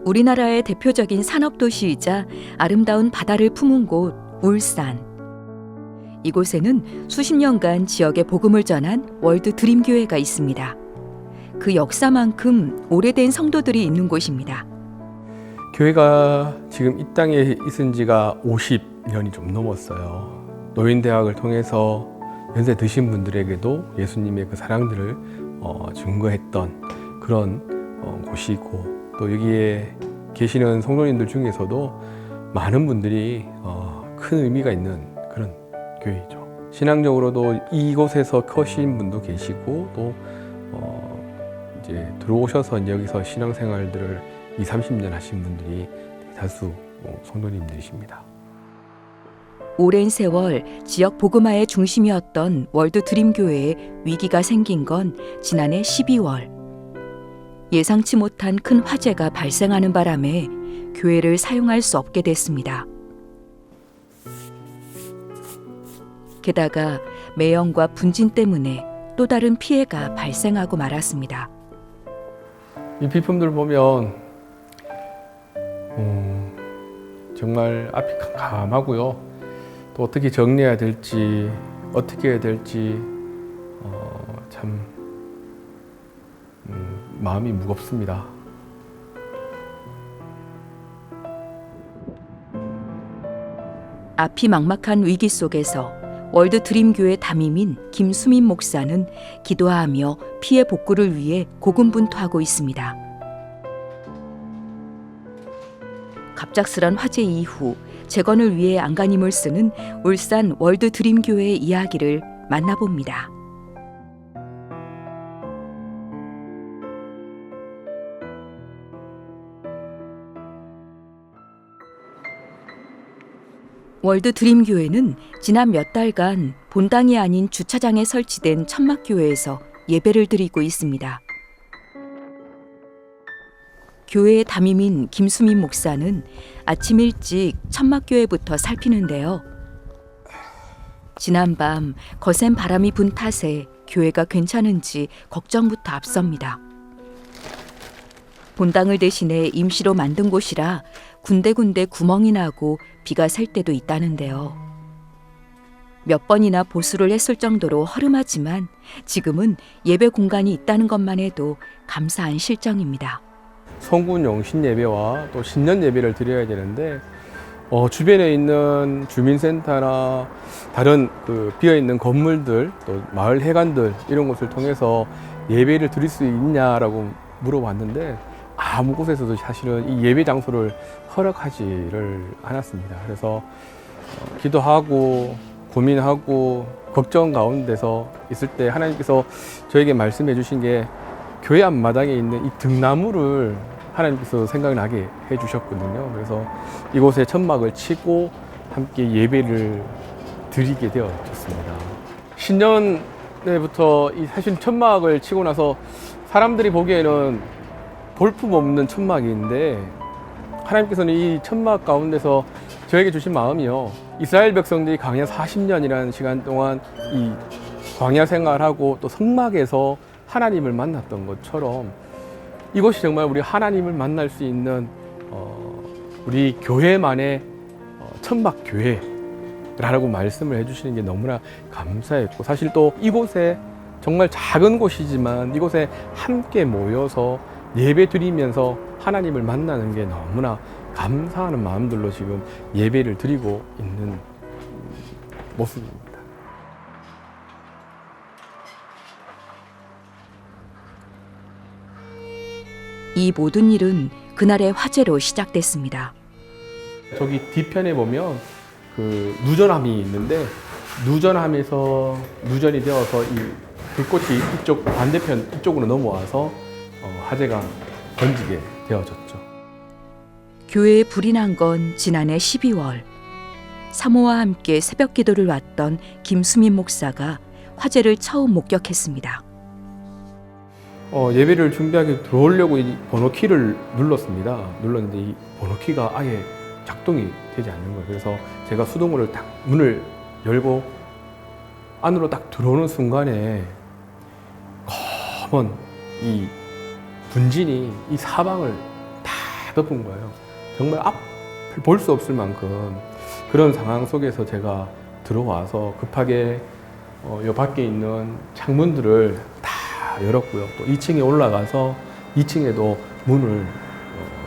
우리나라의 대표적인 산업도시이자 아름다운 바다를 품은 곳 울산. 이곳에는 수십 년간 지역에 복음을 전한 월드 드림 교회가 있습니다. 그 역사만큼 오래된 성도들이 있는 곳입니다. 교회가 지금 이 땅에 있은 지가 50년이 좀 넘었어요. 노인대학을 통해서 연세 드신 분들에게도 예수님의 그 사랑들을 증거했던 그런 곳이고, 또 여기에 계시는 성도님들 중에서도 많은 분들이 큰 의미가 있는 그런 교회이죠. 신앙적으로도 이곳에서 커신 분도 계시고, 또 이제 들어오셔서 여기서 신앙생활들을 20-30년 하신 분들이 다수 성도님들이십니다. 오랜 세월 지역 복음화의 중심이었던 월드 드림 교회에 위기가 생긴 건 지난해 12월. 예상치 못한 큰 화재가 발생하는 바람에 교회를 사용할 수 없게 됐습니다. 게다가 매연과 분진 때문에 또 다른 피해가 발생하고 말았습니다. 이 비품들 보면 정말 앞이 캄캄하고요. 또 어떻게 정리해야 될지, 어떻게 해야 될지 참 마음이 무겁습니다. 앞이 막막한 위기 속에서 월드 드림 교회 담임인 김수민 목사는 기도하며 피해 복구를 위해 고군분투하고 있습니다. 갑작스런 화재 이후 재건을 위해 안간힘을 쓰는 울산 월드 드림 교회의 이야기를 만나봅니다. 월드 드림 교회는 지난 몇 달간 본당이 아닌 주차장에 설치된 천막교회에서 예배를 드리고 있습니다. 교회의 담임인 김수민 목사는 아침 일찍 천막교회부터 살피는데요. 지난밤 거센 바람이 분 탓에 교회가 괜찮은지 걱정부터 앞섭니다. 본당을 대신해 임시로 만든 곳이라 군데군데 구멍이 나고 비가 셀 때도 있다는데요. 몇 번이나 보수를 했을 정도로 허름하지만 지금은 예배 공간이 있다는 것만 해도 감사한 실정입니다. 성군용 신예배와 또 신년 예배를 드려야 되는데 주변에 있는 주민센터나 다른 그 비어있는 건물들, 또 마을 해관들 이런 곳을 통해서 예배를 드릴 수 있냐라고 물어봤는데 아무 곳에서도 사실은 이 예배 장소를 허락하지를 않았습니다. 그래서 기도하고 고민하고 걱정 가운데서 있을 때 하나님께서 저에게 말씀해 주신 게 교회 앞마당에 있는 이 등나무를 하나님께서 생각나게 해주셨거든요. 그래서 이곳에 천막을 치고 함께 예배를 드리게 되어졌습니다. 신년에부터 이 사실 천막을 치고 나서 사람들이 보기에는 볼품없는 천막인데 하나님께서는 이 천막 가운데서 저에게 주신 마음이요. 이스라엘 백성들이 광야 40년이라는 시간 동안 이 광야 생활하고 또 성막에서 하나님을 만났던 것처럼 이것이 정말 우리 하나님을 만날 수 있는 우리 교회만의 천막 교회라고 말씀을 해주시는 게 너무나 감사했고, 사실 또 이곳에 정말 작은 곳이지만 이곳에 함께 모여서 예배 드리면서 하나님을 만나는 게 너무나 감사하는 마음들로 지금 예배를 드리고 있는 모습입니다. 이 모든 일은 그날의 화재로 시작됐습니다. 저기 뒤편에 보면 그 누전함이 있는데 누전함에서 누전이 되어서 이 불꽃이 이쪽 반대편 이쪽으로 넘어와서 화재가 번지게 되어졌죠. 교회에 불이 난 건 지난해 12월. 사모와 함께 새벽 기도를 왔던 김수민 목사가 화재를 처음 목격했습니다. 예배를 준비하게 들어오려고 이 번호키를 눌렀습니다. 눌렀는데 이 번호키가 아예 작동이 되지 않는 거예요. 그래서 제가 수동으로 딱 문을 열고 안으로 딱 들어오는 순간에 검은 이 분진이 이 사방을 다 덮은 거예요. 정말 앞을 볼 수 없을 만큼 그런 상황 속에서 제가 들어와서 급하게 요 밖에 있는 창문들을 다 열었고요. 또 2층에 올라가서 2층에도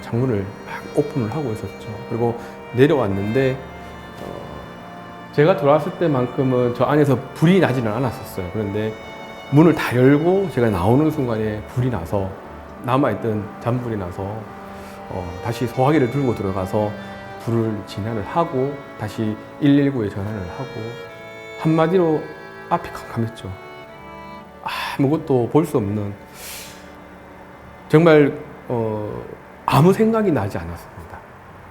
창문을 막 오픈을 하고 있었죠. 그리고 내려왔는데 제가 들어왔을 때만큼은 저 안에서 불이 나지는 않았었어요. 그런데 문을 다 열고 제가 나오는 순간에 불이 나서 남아있던 잔불이 나서 다시 소화기를 들고 들어가서 불을 진화를 하고 다시 119에 전화를 하고 한마디로 앞이 캄캄했죠. 아무것도 볼 수 없는 정말 아무 생각이 나지 않았습니다.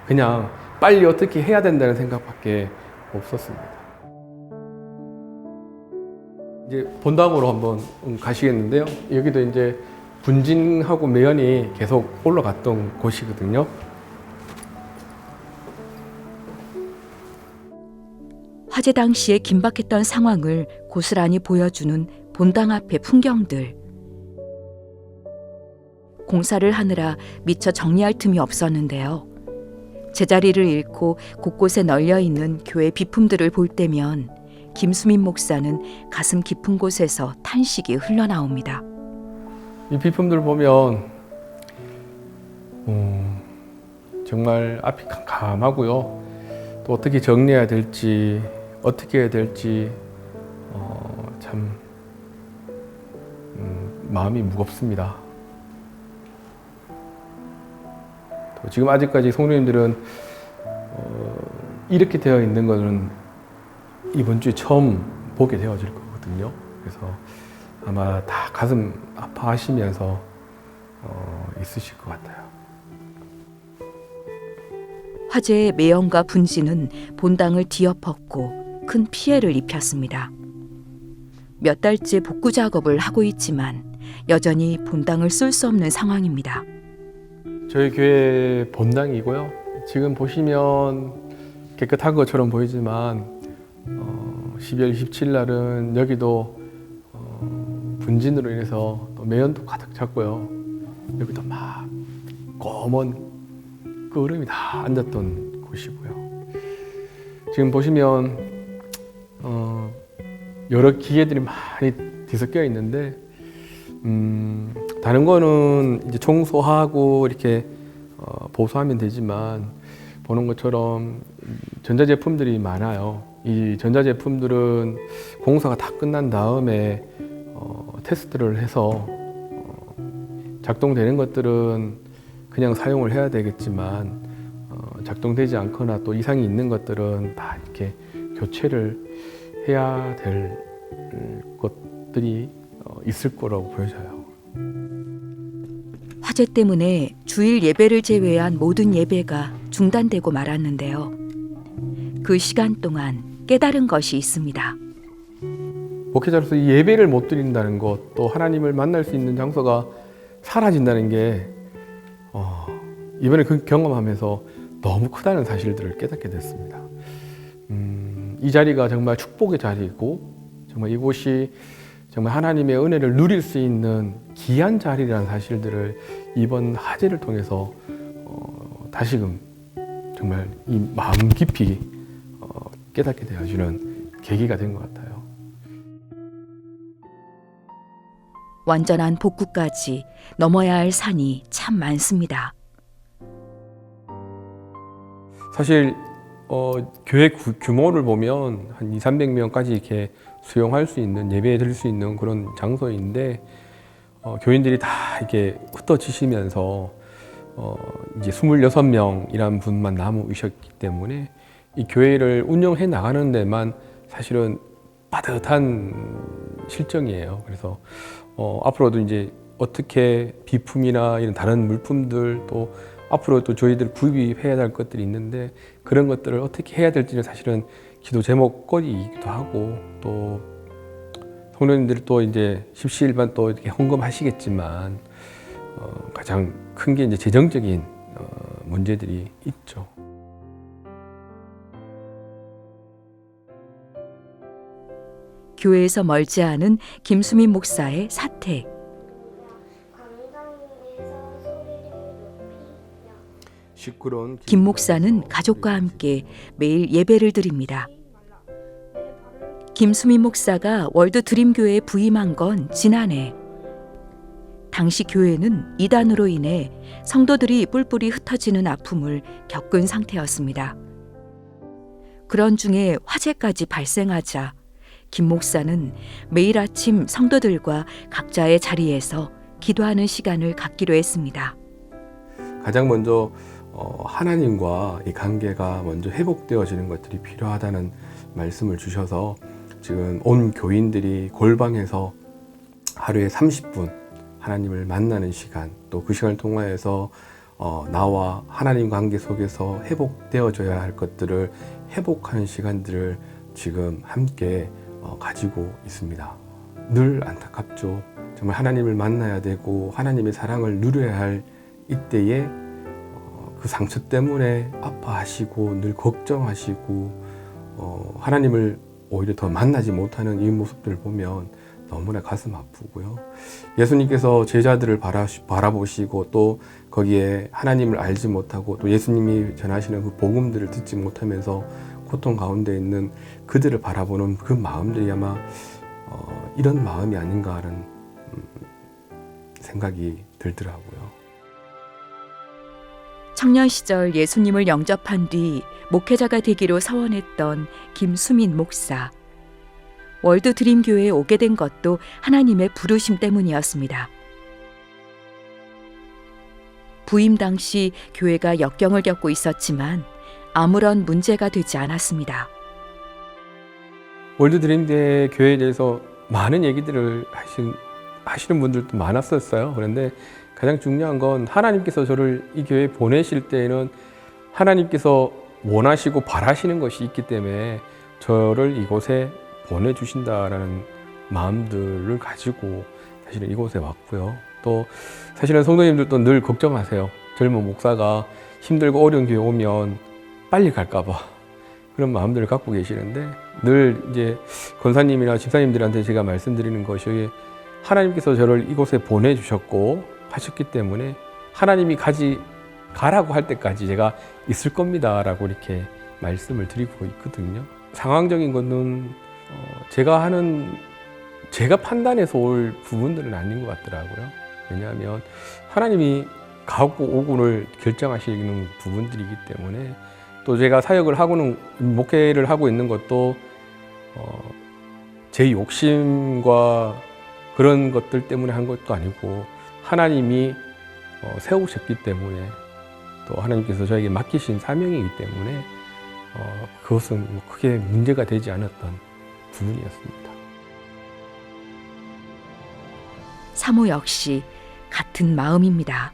그냥 빨리 어떻게 해야 된다는 생각밖에 없었습니다. 이제 본당으로 한번 가시겠는데요. 여기도 이제 분진하고 매연이 계속 올라갔던 곳이거든요. 화재 당시에 긴박했던 상황을 고스란히 보여주는 본당 앞의 풍경들. 공사를 하느라 미처 정리할 틈이 없었는데요. 제자리를 잃고 곳곳에 널려있는 교회 비품들을 볼 때면 김수민 목사는 가슴 깊은 곳에서 탄식이 흘러나옵니다. 이 비품들 보면 정말 앞이 캄캄하고요. 또 어떻게 정리해야 될지 어떻게 해야 될지 참 마음이 무겁습니다. 또 지금 아직까지 성도님들은 이렇게 되어 있는 것은 이번 주에 처음 보게 되어질 거거든요. 그래서 아마 다 가슴 아파하시면서 있으실 것 같아요. 화재의 매연과 분진은 본당을 뒤엎었고 큰 피해를 입혔습니다. 몇 달째 복구 작업을 하고 있지만 여전히 본당을 쓸 수 없는 상황입니다. 저희 교회 본당이고요. 지금 보시면 깨끗한 것처럼 보이지만 12월 27일 날은 여기도 분진으로 인해서 또 매연도 가득 찼고요. 여기도 막 검은 그 얼음이 다 앉았던 곳이고요. 지금 보시면 여러 기계들이 많이 뒤섞여 있는데 다른 거는 이제 청소하고 이렇게 보수하면 되지만 보는 것처럼 전자제품들이 많아요. 이 전자제품들은 공사가 다 끝난 다음에 테스트를 해서 작동되는 것들은 그냥 사용을 해야 되겠지만 작동되지 않거나 또 이상이 있는 것들은 다 이렇게 교체를 해야 될 것들이 있을 거라고 보여져요. 화재 때문에 주일 예배를 제외한 모든 예배가 중단되고 말았는데요. 그 시간 동안 깨달은 것이 있습니다. 목회자로서 이 예배를 못 드린다는 것, 또 하나님을 만날 수 있는 장소가 사라진다는 게 이번에 그 경험하면서 너무 크다는 사실들을 깨닫게 됐습니다. 이 자리가 정말 축복의 자리이고 정말 이곳이 정말 하나님의 은혜를 누릴 수 있는 귀한 자리라는 사실들을 이번 화재를 통해서 다시금 정말 이 마음 깊이 깨닫게 되어주는 계기가 된 것 같아요. 완전한 복구까지 넘어야 할 산이 참 많습니다. 사실 교회 규모를 보면 한 200~300명까지 이렇게 수용할 수 있는, 예배에 드릴 수 있는 그런 장소인데 교인들이 다 이렇게 흩어지시면서 이제 26명이라는 분만 남으셨기 때문에 이 교회를 운영해 나가는 데만 사실은 빠듯한 실정이에요. 그래서 앞으로도 이제 어떻게 비품이나 이런 다른 물품들 또 앞으로 또 저희들 구입해야 할 것들이 있는데 그런 것들을 어떻게 해야 될지는 사실은 기도 제목거리이기도 하고 또 성도님들이 또 이제 십시일반 또 이렇게 헌금하시겠지만 가장 큰 게 이제 재정적인 문제들이 있죠. 교회에서 멀지 않은 김수민 목사의 사택. 김 목사는 가족과 함께 매일 예배를 드립니다. 김수민 목사가 월드 드림교회에 부임한 건 지난해. 당시 교회는 이단으로 인해 성도들이 뿔뿔이 흩어지는 아픔을 겪은 상태였습니다. 그런 중에 화재까지 발생하자 김 목사는 매일 아침 성도들과 각자의 자리에서 기도하는 시간을 갖기로 했습니다. 가장 먼저 하나님과 이 관계가 먼저 회복되어지는 것들이 필요하다는 말씀을 주셔서 지금 온 교인들이 골방에서 하루에 30분 하나님을 만나는 시간, 또 그 시간을 통하여서 나와 하나님 관계 속에서 회복되어져야 할 것들을 회복하는 시간들을 지금 함께 가지고 있습니다. 늘 안타깝죠. 정말 하나님을 만나야 되고 하나님의 사랑을 누려야 할 이때에 그 상처 때문에 아파하시고 늘 걱정하시고 하나님을 오히려 더 만나지 못하는 이 모습들을 보면 너무나 가슴 아프고요. 예수님께서 제자들을 바라보시고 또 거기에 하나님을 알지 못하고 또 예수님이 전하시는 그 복음들을 듣지 못하면서 고통 가운데 있는 그들을 바라보는 그 마음들이 아마 이런 마음이 아닌가 하는 생각이 들더라고요. 청년 시절 예수님을 영접한 뒤 목회자가 되기로 서원했던 김수민 목사. 월드 드림 교회에 오게 된 것도 하나님의 부르심 때문이었습니다. 부임 당시 교회가 역경을 겪고 있었지만 아무런 문제가 되지 않았습니다. 월드 드림 교회에 대해서 많은 얘기들을 하시는 분들도 많았었어요. 그런데 가장 중요한 건 하나님께서 저를 이 교회에 보내실 때에는 하나님께서 원하시고 바라시는 것이 있기 때문에 저를 이곳에 보내주신다라는 마음들을 가지고 사실은 이곳에 왔고요. 또 사실은 성도님들도 늘 걱정하세요. 젊은 목사가 힘들고 어려운 교회 오면 빨리 갈까봐 그런 마음들을 갖고 계시는데 늘 이제 권사님이나 집사님들한테 제가 말씀드리는 것이 하나님께서 저를 이곳에 보내주셨고 하셨기 때문에 하나님이 가라고 할 때까지 제가 있을 겁니다 라고 이렇게 말씀을 드리고 있거든요. 상황적인 거는 제가 판단해서 올 부분들은 아닌 것 같더라고요. 왜냐하면 하나님이 가고 오고를 결정하시는 부분들이기 때문에 또 제가 사역을 하고는 목회를 하고 있는 것도 제 욕심과 그런 것들 때문에 한 것도 아니고 하나님이 세우셨기 때문에 또 하나님께서 저에게 맡기신 사명이기 때문에 그것은 크게 문제가 되지 않았던 부분이었습니다. 사모 역시 같은 마음입니다.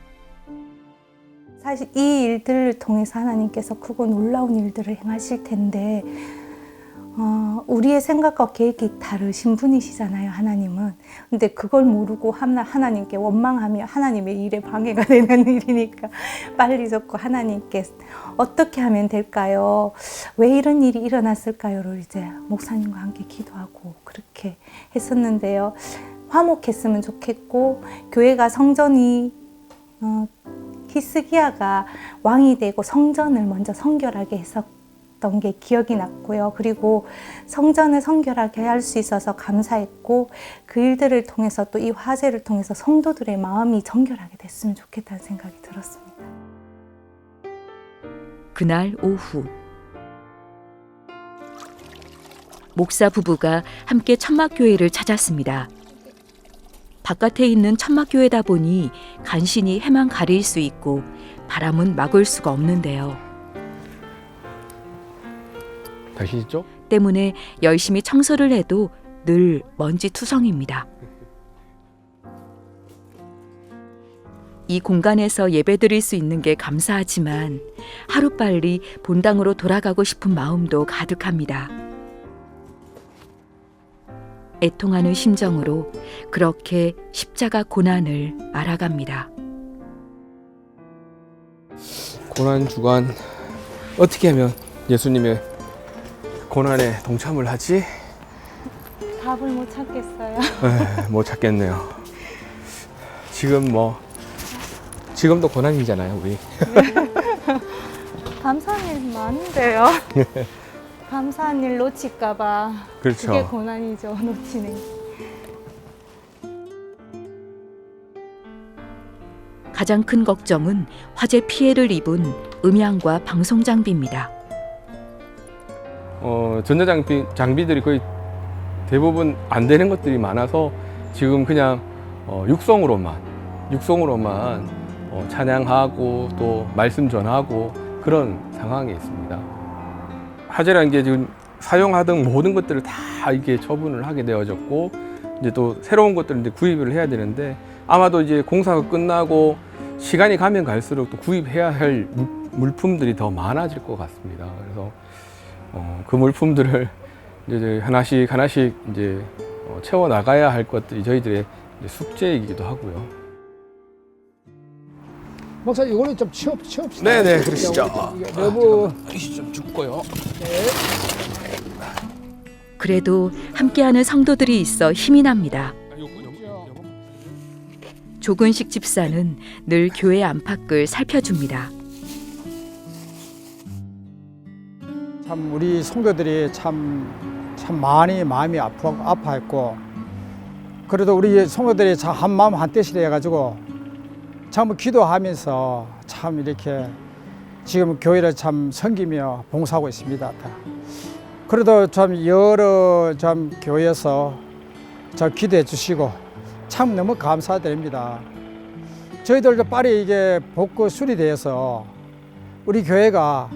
사실 이 일들을 통해서 하나님께서 크고 놀라운 일들을 행하실 텐데 우리의 생각과 계획이 다르신 분이시잖아요, 하나님은. 근데 그걸 모르고 하나님께 원망하며 하나님의 일에 방해가 되는 일이니까 빨리 적고 하나님께 어떻게 하면 될까요? 왜 이런 일이 일어났을까요?를 이제 목사님과 함께 기도하고 그렇게 했었는데요. 화목했으면 좋겠고 교회가 성전이 히스기야가 왕이 되고 성전을 먼저 성결하게 했었던 게 기억이 났고요. 그리고 성전을 성결하게 할 수 있어서 감사했고 그 일들을 통해서 또 이 화제를 통해서 성도들의 마음이 정결하게 됐으면 좋겠다는 생각이 들었습니다. 그날 오후 목사 부부가 함께 천막교회를 찾았습니다. 바깥에 있는 천막교회다 보니 간신히 해만 가릴 수 있고 바람은 막을 수가 없는데요. 다시 있죠? 때문에 열심히 청소를 해도 늘 먼지투성입니다. 이 공간에서 예배드릴 수 있는 게 감사하지만 하루빨리 본당으로 돌아가고 싶은 마음도 가득합니다. 애통하는 심정으로 그렇게 십자가 고난을 알아갑니다. 고난 주간 어떻게 하면 예수님의 고난에 동참을 하지? 답을 못 찾겠어요. 못 찾겠네요. 지금도 고난이잖아요, 우리. 감사한 일 많은데요. 감사한 일 놓칠까봐. 그렇죠. 그게 고난이죠, 놓치는. 가장 큰 걱정은 화재 피해를 입은 음향과 방송 장비입니다. 장비들이 거의 대부분 안 되는 것들이 많아서 지금 그냥 육성으로만 찬양하고 또 말씀 전하고 그런 상황에 있습니다. 화재라는 게 지금 사용하던 모든 것들을 다 이게 처분을 하게 되어졌고 이제 또 새로운 것들을 이제 구입을 해야 되는데 아마도 이제 공사가 끝나고 시간이 가면 갈수록 또 구입해야 할 물품들이 더 많아질 것 같습니다. 그래서 그 물품들을 이제 하나씩 이제 채워 나가야 할 것들이 저희들의 이제 숙제이기도 하고요. 목사님 이거는 좀 치웁시다. 네네, 그러시죠. 너무 좀 춥고요. 그래도 함께하는 성도들이 있어 힘이 납니다. 조근식 집사는 늘 교회 안팎을 살펴줍니다. 참 우리 성도들이 참 많이 마음이 아파했고 그래도 우리 성도들이 참 한 마음 한 뜻이 돼가지고 참 기도하면서 참 이렇게 지금 교회를 참 섬기며 봉사하고 있습니다. 그래도 참 여러 참 교회에서 저 기도해 주시고 참 너무 감사드립니다. 저희들도 빨리 이게 복구 수리돼서 우리 교회가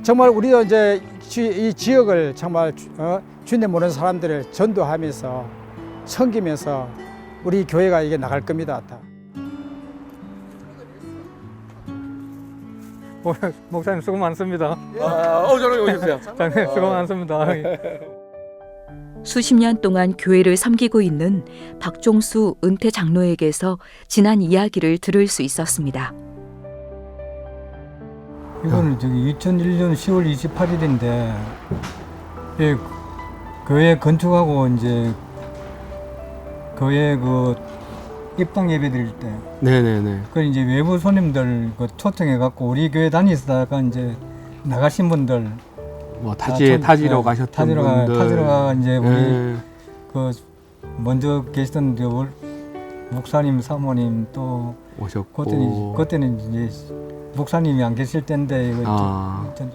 정말 우리도 이제 이 지역을 정말 주님 모르는 사람들을 전도하면서 섬기면서 우리 교회가 이게 나갈 겁니다. 목사님 수고 많습니다. 저는 오셨어요. 장님 수고 많습니다. 수십 년 동안 교회를 섬기고 있는 박종수 은퇴 장로에게서 지난 이야기를 들을 수 있었습니다. 이거는 저기 2001년 10월 28일인데 예, 교회 건축하고 이제 교회 그 입당 예배 드릴 때 네네네. 그 이제 외부 손님들 그 초청해 갖고 우리 교회 다니시다가 이제 나가신 분들 뭐 타지러 가셨던 분들, 타지러 이제 우리 네. 그 먼저 계시던 목사님, 사모님 또 오셨고 그때는 이제 목사님이 안 계실 때인데 하여튼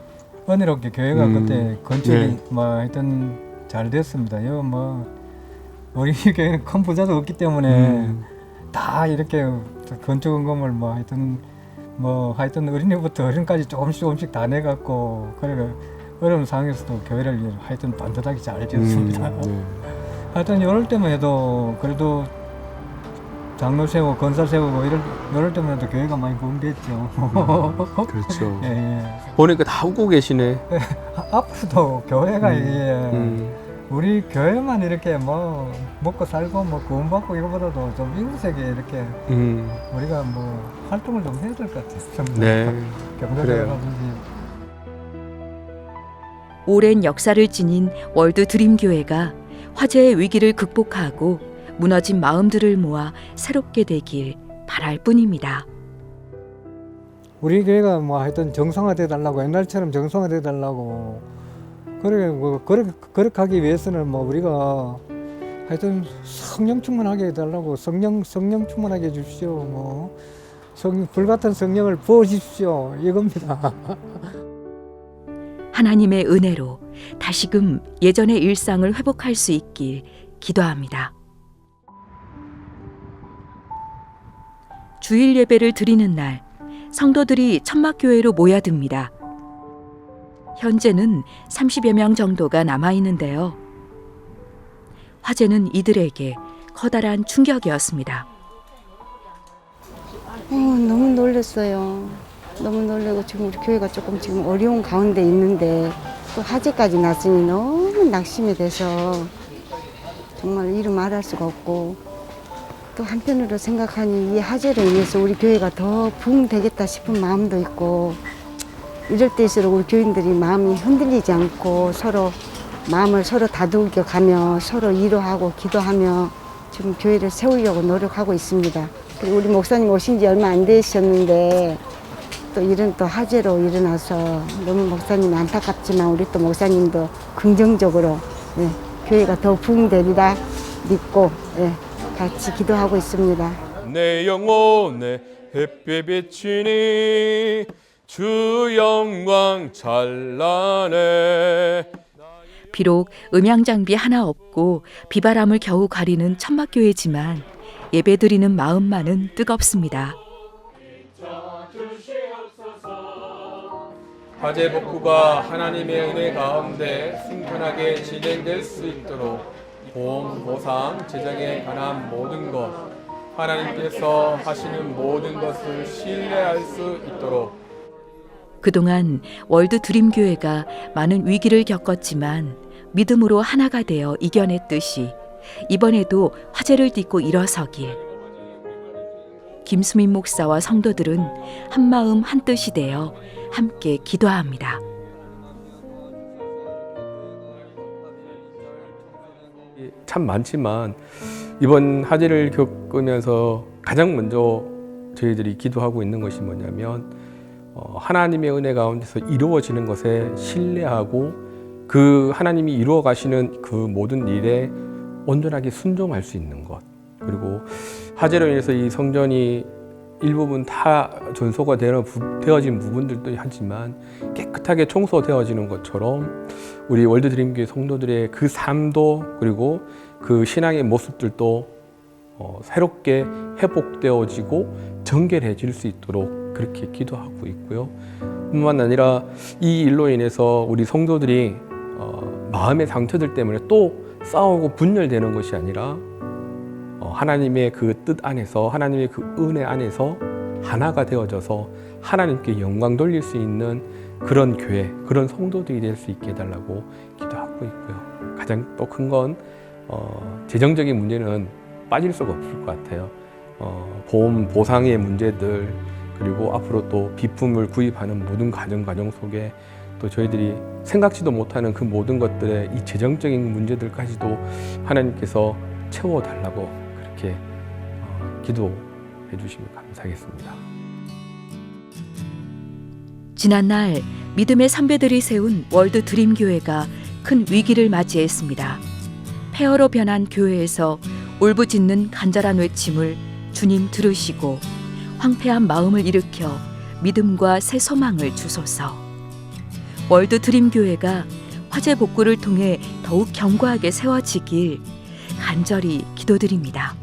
은혜롭게 교회가 그때 건축이 네. 뭐 하여튼 잘 됐습니다. 이거 뭐 우리 교회는 큰 부자도 없기 때문에 다 이렇게 건축 원금을 뭐 하여튼 어린이부터 어른까지 조금씩 다 내갖고 그래 어려운 상황에서도 교회를 하여튼 반듯하게 잘 지었습니다. 네. 하여튼 이럴 때만 해도 그래도 장로 세우고 건사 세우고 이럴 때만 해도 교회가 많이 부흥됐죠. 그렇죠. 예. 보니까 다 웃고 계시네. 앞으로도 교회가 이게 우리 교회만 이렇게 뭐 먹고 살고 뭐 구원받고 이거보다도 좀 이웃에게 이렇게 우리가 뭐 활동을 좀 해야 될 것 같아요. 네. 경제라든지. 오랜 역사를 지닌 월드 드림 교회가 화재의 위기를 극복하고 무너진 마음들을 모아 새롭게 되길 바랄 뿐입니다. 우리 교회가 뭐 하여튼 정상화돼 달라고 옛날처럼 정상화돼 달라고 그래 뭐 그렇게 하기 위해서는 뭐 우리가 하여튼 성령 충만하게 해달라고 성령 충만하게 해주십시오. 뭐 불같은 성령을 부어 주십시오. 이겁니다. 하나님의 은혜로 다시금 예전의 일상을 회복할 수 있길 기도합니다. 주일 예배를 드리는 날 성도들이 천막교회로 모여듭니다. 현재는 30여 명 정도가 남아있는데요. 화재는 이들에게 커다란 충격이었습니다. 너무 놀랐어요. 너무 놀라고 지금 우리 교회가 조금 지금 어려운 가운데 있는데 또 화재까지 났으니 너무 낙심이 돼서 정말 이루 말할 수가 없고 또 한편으로 생각하니 이 화재로 인해서 우리 교회가 더 부흥되겠다 싶은 마음도 있고 이럴 때일수록 우리 교인들이 마음이 흔들리지 않고 서로 마음을 서로 다독여 가며 서로 위로하고 기도하며 지금 교회를 세우려고 노력하고 있습니다. 그리고 우리 목사님 오신 지 얼마 안 되셨는데 또 이런 또 화재로 일어나서 너무 목사님 안타깝지만 우리 또 목사님도 긍정적으로 예, 교회가 더 부흥되리라 믿고 예, 같이 기도하고 있습니다. 내 영혼에 햇빛 비치니 주 영광 찬란해. 비록 음향 장비 하나 없고 비바람을 겨우 가리는 천막교회지만 예배드리는 마음만은 뜨겁습니다. 화재 복구가 하나님의 은혜 가운데 순탄하게 진행될 수 있도록 보험, 보상, 재정에 관한 모든 것, 하나님께서 하시는 모든 것을 신뢰할 수 있도록. 그동안 월드 드림교회가 많은 위기를 겪었지만 믿음으로 하나가 되어 이겨냈듯이 이번에도 화재를 딛고 일어서길. 김수민 목사와 성도들은 한마음 한뜻이 되어 함께 기도합니다. 참 많지만 이번 화재를 겪으면서 가장 먼저 저희들이 기도하고 있는 것이 뭐냐면 하나님의 은혜 가운데서 이루어지는 것에 신뢰하고 그 하나님이 이루어 가시는 그 모든 일에 온전하게 순종할 수 있는 것. 그리고 화재로 인해서 이 성전이 일부분 다 전소가 되어진 부분들도 하지만 깨끗하게 청소되어지는 것처럼 우리 월드 드림교회 성도들의 그 삶도 그리고 그 신앙의 모습들도 새롭게 회복되어지고 정결해질 수 있도록 그렇게 기도하고 있고요. 뿐만 아니라 이 일로 인해서 우리 성도들이 마음의 상처들 때문에 또 싸우고 분열되는 것이 아니라 하나님의 그 뜻 안에서 하나님의 그 은혜 안에서 하나가 되어져서 하나님께 영광 돌릴 수 있는 그런 교회, 그런 성도들이 될 수 있게 해달라고 기도하고 있고요. 가장 또 큰 건 재정적인 문제는 빠질 수가 없을 것 같아요. 보험, 보상의 문제들 그리고 앞으로 또 비품을 구입하는 모든 과정 속에 또 저희들이 생각지도 못하는 그 모든 것들의 이 재정적인 문제들까지도 하나님께서 채워달라고 그렇게 기도해 주시면 감사하겠습니다. 지난날 믿음의 선배들이 세운 월드 드림교회가 큰 위기를 맞이했습니다. 폐허로 변한 교회에서 울부짖는 간절한 외침을 주님 들으시고 황폐한 마음을 일으켜 믿음과 새 소망을 주소서. 월드 드림교회가 화재 복구를 통해 더욱 견고하게 세워지길 간절히 기도드립니다.